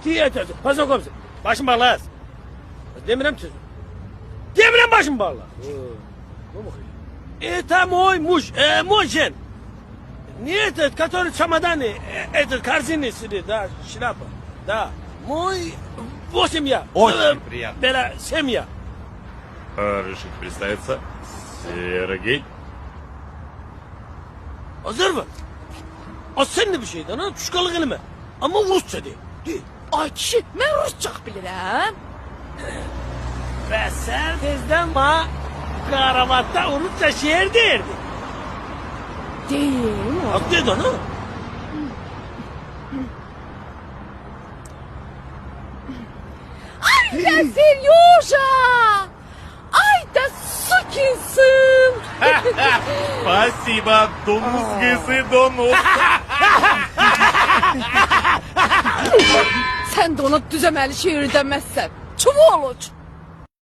Diyet. Poznakомся. Başım bağlı. Demirem tüzü. Demirem başım bağlı. Это мой муж, мой жен. Не этот, который чемоданы, этот корзины сидит, да, шляпа. Да, мой 8 я. Очень приятно. Бера 7 я. Разрешите представиться. Сергей. Hazır mı? O sen de bir şeyden ha, tuşkalık elime. Ama Rusça değil. Değil. Ay kişi, ben Rusça bilirim. Ve sen tezden ma karavatta Rusça şiir derdi. Değil mi? Haklıydı ha? Ay da Seryoja! Ay da sukinsin! Спасибо, донус кızı donus. Sen de ona düzemeli şiir demezsen. Çuval uç!